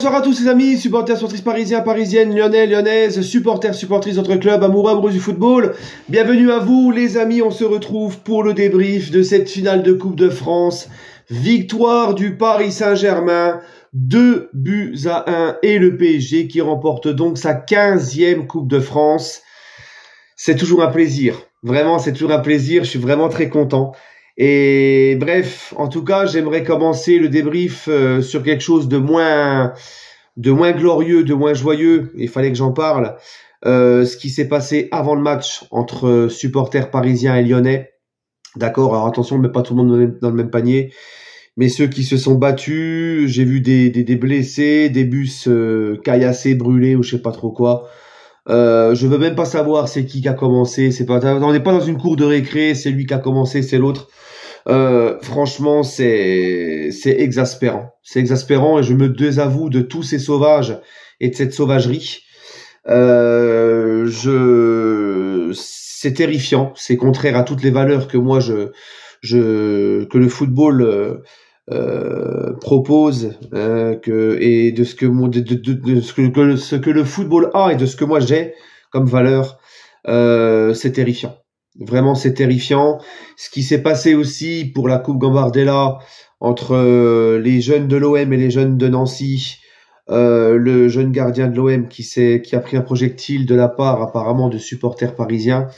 Bonsoir à tous les amis, supporters, supportrices parisiens, parisiennes, lyonnais, lyonnaises, supporters, supportrices d'autres clubs, amoureux, amoureux du football. Bienvenue à vous les amis, on se retrouve pour le débrief de cette finale de Coupe de France. Victoire du Paris Saint-Germain, 2-1 et le PSG qui remporte donc sa 15e Coupe de France. C'est toujours un plaisir, vraiment c'est toujours un plaisir, je suis vraiment très content. Et bref, en tout cas, j'aimerais commencer le débrief sur quelque chose de moins glorieux, de moins joyeux. Il fallait que j'en parle. Ce qui s'est passé avant le match entre supporters parisiens et lyonnais. D'accord, alors attention, ne met pas tout le monde dans le même panier. Mais ceux qui se sont battus, j'ai vu des blessés, des bus caillassés, brûlés ou je sais pas trop quoi. Je veux même pas savoir c'est qui a commencé. On n'est pas dans une cour de récré. C'est lui qui a commencé, c'est l'autre. Franchement, c'est exaspérant. C'est exaspérant et je me désavoue de tous ces sauvages et de cette sauvagerie. C'est terrifiant. C'est contraire à toutes les valeurs que moi que le football propose, et de ce que ce que le football a et de ce que moi j'ai comme valeur. C'est terrifiant. Vraiment, c'est terrifiant. Ce qui s'est passé aussi pour la Coupe Gambardella entre les jeunes de l'OM et les jeunes de Nancy, le jeune gardien de l'OM qui a pris un projectile de la part apparemment de supporters parisiens,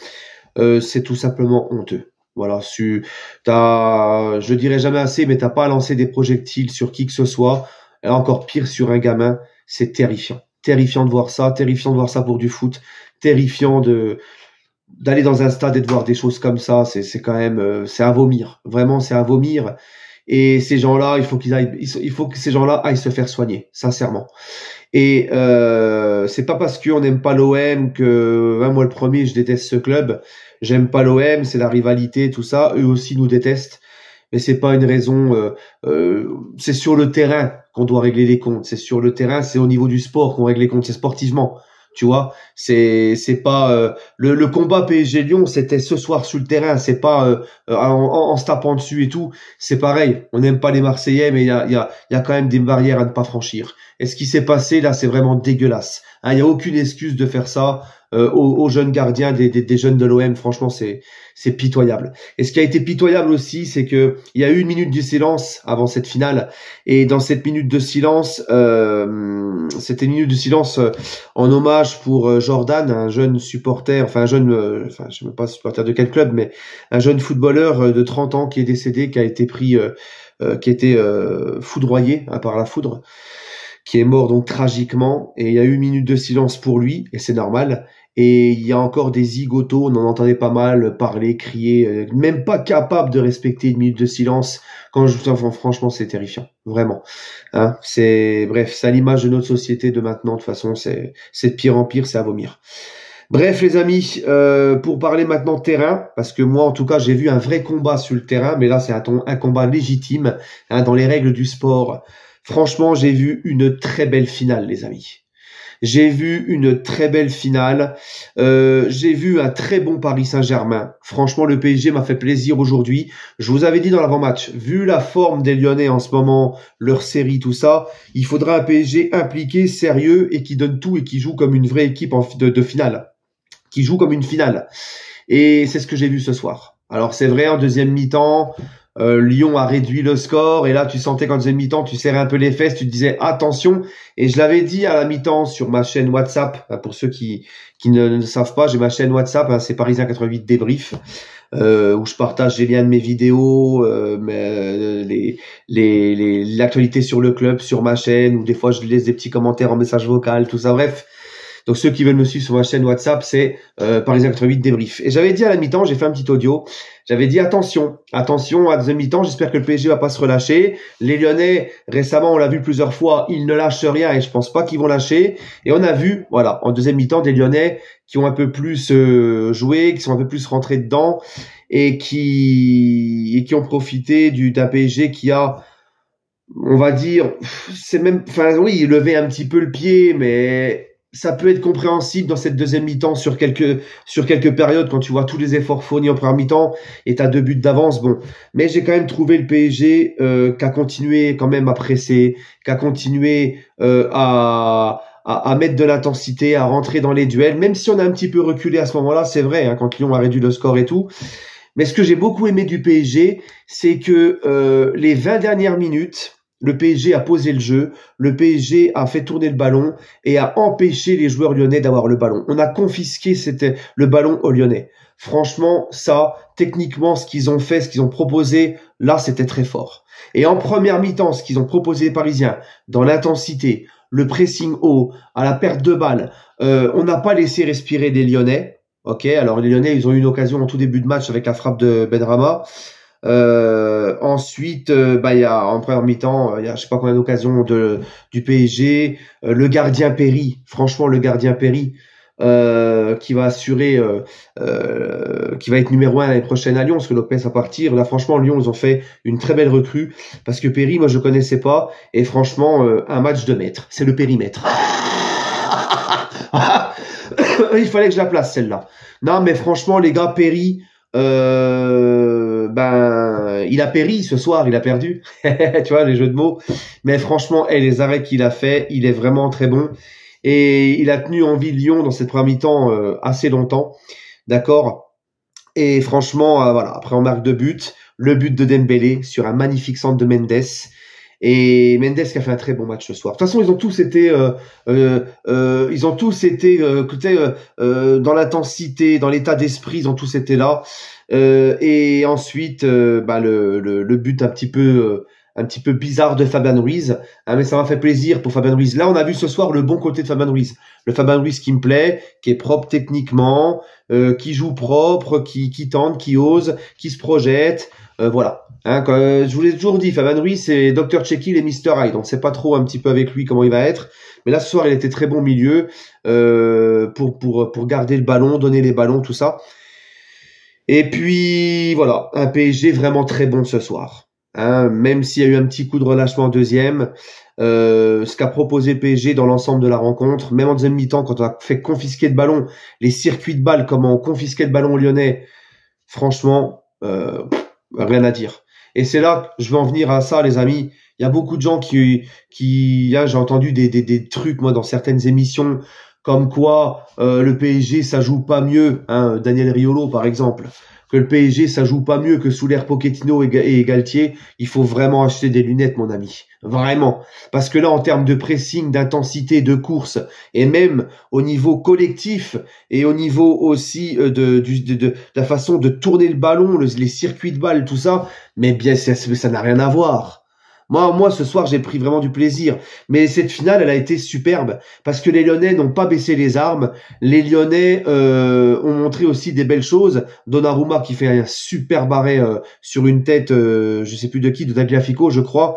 c'est tout simplement honteux. Voilà, je dirais jamais assez, mais t'as pas à lancer des projectiles sur qui que ce soit, et encore pire sur un gamin. C'est terrifiant. Terrifiant de voir ça, terrifiant de voir ça pour du foot, terrifiant d'aller dans un stade et de voir des choses comme ça. C'est quand même, c'est à vomir. Vraiment, c'est à vomir. Et ces gens-là, il faut que ces gens-là aillent se faire soigner, sincèrement. Et c'est pas parce qu'on n'aime pas l'OM que, moi le premier, je déteste ce club. J'aime pas l'OM, c'est la rivalité, tout ça. Eux aussi nous détestent. Mais c'est pas une raison. C'est sur le terrain qu'on doit régler les comptes. C'est sur le terrain, c'est au niveau du sport qu'on règle les comptes. C'est sportivement. Tu vois, c'est pas le combat PSG Lyon, c'était ce soir sur le terrain, c'est pas en se tapant dessus et tout. C'est pareil, on n'aime pas les Marseillais, mais il y a quand même des barrières à ne pas franchir. Et ce qui s'est passé là, c'est vraiment dégueulasse. Hein, il y a aucune excuse de faire ça aux jeunes gardiens des jeunes de l'OM. Franchement, c'est pitoyable. Et ce qui a été pitoyable aussi, c'est que il y a eu une minute de silence avant cette finale. Et dans cette minute de silence, c'était une minute de silence en hommage pour Jordan, un jeune supporter, enfin je sais même pas supporter de quel club, mais un jeune footballeur de 30 ans qui est décédé, qui a été foudroyé par la foudre, qui est mort donc tragiquement. Et il y a eu une minute de silence pour lui, et c'est normal. Et il y a encore des zigotos, on en entendait pas mal parler, crier, même pas capable de respecter une minute de silence. Franchement, c'est terrifiant, vraiment. Hein, bref, c'est à l'image de notre société de maintenant. De toute façon, c'est de pire en pire, c'est à vomir. Bref, les amis, pour parler maintenant terrain, parce que moi, en tout cas, j'ai vu un vrai combat sur le terrain, mais là, c'est un combat légitime, hein, dans les règles du sport. Franchement, j'ai vu une très belle finale, les amis. J'ai vu une très belle finale. J'ai vu un très bon Paris Saint-Germain. Franchement, le PSG m'a fait plaisir aujourd'hui. Je vous avais dit dans l'avant-match, vu la forme des Lyonnais en ce moment, leur série, tout ça, il faudra un PSG impliqué, sérieux et qui donne tout et qui joue comme une vraie équipe de finale. Qui joue comme une finale. Et c'est ce que j'ai vu ce soir. Alors c'est vrai, en deuxième mi-temps, Lyon a réduit le score et là tu sentais qu'en deuxième mi-temps tu serrais un peu les fesses, tu te disais attention. Et je l'avais dit à la mi-temps sur ma chaîne WhatsApp, pour ceux qui ne savent pas, j'ai ma chaîne WhatsApp, c'est Parisien 88 débrief, où je partage les liens de mes vidéos, l'actualité sur le club sur ma chaîne, ou des fois je laisse des petits commentaires en message vocal, tout ça, bref. Donc ceux qui veulent me suivre sur ma chaîne WhatsApp, c'est Parisien 88 débrief. Et j'avais dit à la mi-temps, j'ai fait un petit audio, j'avais dit attention à la deuxième mi-temps, j'espère que le PSG va pas se relâcher. Les Lyonnais, récemment, on l'a vu plusieurs fois, ils ne lâchent rien et je pense pas qu'ils vont lâcher. Et on a vu, voilà, en deuxième mi-temps, des Lyonnais qui ont un peu plus joué, qui sont un peu plus rentrés dedans et qui ont profité d'un PSG qui a, on va dire, c'est même, enfin oui, levé un petit peu le pied, mais ça peut être compréhensible dans cette deuxième mi-temps sur quelques périodes quand tu vois tous les efforts fournis en première mi-temps et t'as 2 buts d'avance. Bon, mais j'ai quand même trouvé le PSG qui a continué quand même à presser, qui a continué à mettre de l'intensité, à rentrer dans les duels, même si on a un petit peu reculé à ce moment-là, c'est vrai, hein, quand Lyon a réduit le score et tout. Mais ce que j'ai beaucoup aimé du PSG, c'est que les 20 dernières minutes, le PSG a posé le jeu, le PSG a fait tourner le ballon et a empêché les joueurs lyonnais d'avoir le ballon. On a confisqué le ballon aux Lyonnais. Franchement, ça, techniquement, ce qu'ils ont fait, ce qu'ils ont proposé, là, c'était très fort. Et en première mi-temps, ce qu'ils ont proposé les Parisiens, dans l'intensité, le pressing haut, à la perte de balle, on n'a pas laissé respirer les Lyonnais. Ok, alors les Lyonnais, ils ont eu une occasion en tout début de match avec la frappe de Benrahma. Ensuite, il y a en première mi-temps, il y a je sais pas combien d'occasions du PSG. Le gardien Perry, franchement, le gardien Perry qui va assurer, qui va être numéro 1 l'année prochaine à Lyon, parce que Lopez va partir. Là, franchement, Lyon, ils ont fait une très belle recrue, parce que Perry, moi, je connaissais pas, et franchement, un match de maître. C'est le périmètre. Il fallait que je la place, celle-là. Non, mais franchement, les gars, Perry, il a péri ce soir, il a perdu. Tu vois, les jeux de mots. Mais franchement, les arrêts qu'il a fait, il est vraiment très bon. Et il a tenu en vie Lyon dans cette première mi-temps assez longtemps. D'accord. Et franchement, voilà. Après, on marque 2 buts. Le but de Dembélé sur un magnifique centre de Mendes. Et Mendes qui a fait un très bon match ce soir. De toute façon, ils ont tous été, dans l'intensité, dans l'état d'esprit, ils ont tous été là. Et ensuite, le but un petit peu bizarre de Fabian Ruiz, hein, mais ça m'a fait plaisir pour Fabian Ruiz. Là, on a vu ce soir le bon côté de Fabian Ruiz. Le Fabian Ruiz qui me plaît, qui est propre techniquement, qui joue propre, qui tente, qui ose, qui se projette. Voilà. Hein, je vous l'ai toujours dit, Fabian Ruiz, c'est Dr. Jekyll et Mr. Hyde. On ne sait pas trop un petit peu avec lui comment il va être. Mais là, ce soir, il était très bon milieu pour garder le ballon, donner les ballons, tout ça. Et puis, voilà, un PSG vraiment très bon ce soir. Hein, même s'il y a eu un petit coup de relâchement en deuxième, ce qu'a proposé le PSG dans l'ensemble de la rencontre, même en deuxième mi-temps, quand on a fait confisquer le ballon, les circuits de balles, comment on confisquait le ballon aux Lyonnais, franchement, rien à dire. Et c'est là que je veux en venir à ça, les amis. Il y a beaucoup de gens qui j'ai entendu des trucs, moi, dans certaines émissions, comme quoi le PSG, ça joue pas mieux, hein, Daniel Riolo, par exemple, que le PSG, ça joue pas mieux que sous l'ère Pochettino et Galtier. Il faut vraiment acheter des lunettes, mon ami. Vraiment. Parce que là, en termes de pressing, d'intensité, de course, et même au niveau collectif, et au niveau aussi de la façon de tourner le ballon, les circuits de balles, tout ça, mais bien, ça n'a rien à voir. Moi, ce soir, j'ai pris vraiment du plaisir. Mais cette finale, elle a été superbe parce que les Lyonnais n'ont pas baissé les armes. Les Lyonnais ont montré aussi des belles choses. Donnarumma qui fait un super arrêt sur une tête, je sais plus de qui, de Tagliafico, je crois.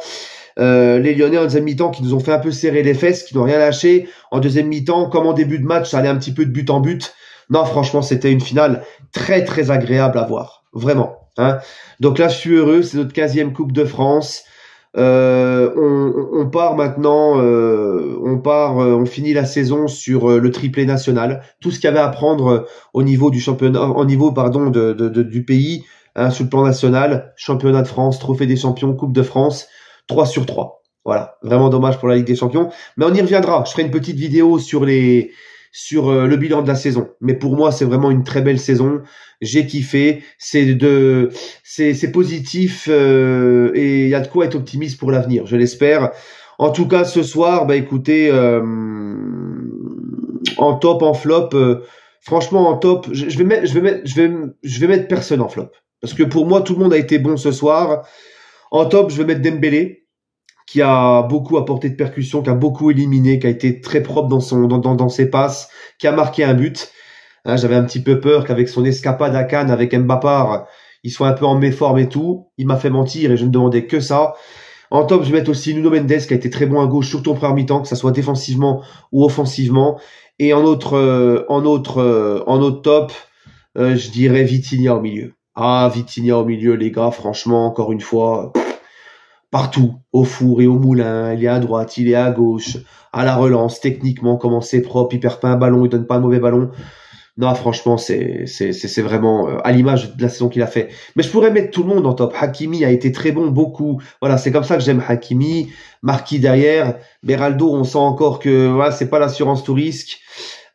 Les Lyonnais en deuxième mi-temps qui nous ont fait un peu serrer les fesses, qui n'ont rien lâché. En deuxième mi-temps, comme en début de match, ça allait un petit peu de but en but. Non, franchement, c'était une finale très, très agréable à voir. Vraiment. Hein. Donc là, je suis heureux. C'est notre 15e Coupe de France. On part maintenant, on finit la saison sur le triplé national. Tout ce qu'il y avait à prendre au niveau du championnat, du pays, hein, sur le plan national, championnat de France, trophée des champions, Coupe de France, 3 sur 3. Voilà, vraiment dommage pour la Ligue des Champions, mais on y reviendra. Je ferai une petite vidéo sur le bilan de la saison. Mais pour moi, c'est vraiment une très belle saison. J'ai kiffé. C'est positif et il y a de quoi être optimiste pour l'avenir. Je l'espère. En tout cas, ce soir, écoutez, en top, en flop. Franchement, en top, je vais mettre personne en flop parce que pour moi, tout le monde a été bon ce soir. En top, je vais mettre Dembélé, qui a beaucoup apporté de percussion, qui a beaucoup éliminé, qui a été très propre dans ses passes, qui a marqué un but. Hein, j'avais un petit peu peur qu'avec son escapade à Cannes avec Mbappé, il soit un peu en méforme et tout. Il m'a fait mentir et je ne demandais que ça. En top, je vais mettre aussi Nuno Mendes, qui a été très bon à gauche, surtout en première mi-temps, que ça soit défensivement ou offensivement. Et en autre top, je dirais Vitinha au milieu. Ah, Vitinha au milieu, les gars, franchement, encore une fois, partout, au four et au moulin, il est à droite, il est à gauche, à la relance, techniquement, comment c'est propre, il perd pas un ballon, il donne pas un mauvais ballon. Non, franchement, c'est vraiment à l'image de la saison qu'il a fait. Mais je pourrais mettre tout le monde en top. Hakimi a été très bon, beaucoup. Voilà, c'est comme ça que j'aime Hakimi. Marquis derrière. Beraldo, on sent encore que voilà, c'est pas l'assurance tout risque.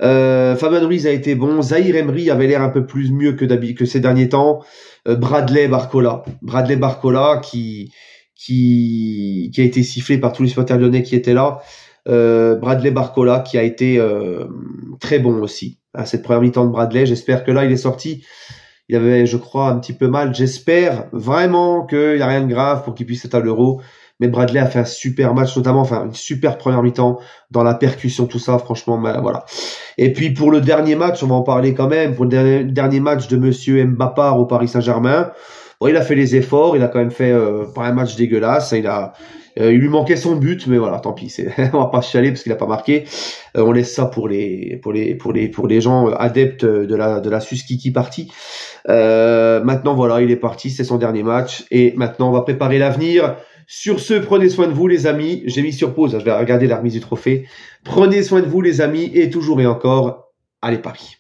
Fabien Ruiz a été bon. Zahir Emery avait l'air un peu plus mieux que ces derniers temps. Bradley Barcola. Bradley Barcola qui a été sifflé par tous les supporters lyonnais qui étaient là. Bradley Barcola qui a été très bon aussi à cette première mi-temps de Bradley. J'espère que là il est sorti, il avait je crois un petit peu mal, j'espère vraiment qu'il n'y a rien de grave pour qu'il puisse être à l'Euro, mais Bradley a fait un super match, notamment enfin une super première mi-temps dans la percussion, tout ça, franchement voilà. Et puis pour le dernier match, on va en parler quand même, pour le dernier match de monsieur Mbappé au Paris Saint-Germain. Bon, il a fait les efforts, il a quand même fait pas un match dégueulasse, il lui manquait son but, mais voilà, tant pis, on va pas chialer parce qu'il a pas marqué. On laisse ça pour les gens adeptes de la Suskiki partie. Maintenant voilà, il est parti, c'est son dernier match et maintenant on va préparer l'avenir. Sur ce, prenez soin de vous les amis. J'ai mis sur pause, je vais regarder la remise du trophée. Prenez soin de vous les amis et toujours et encore, allez Paris.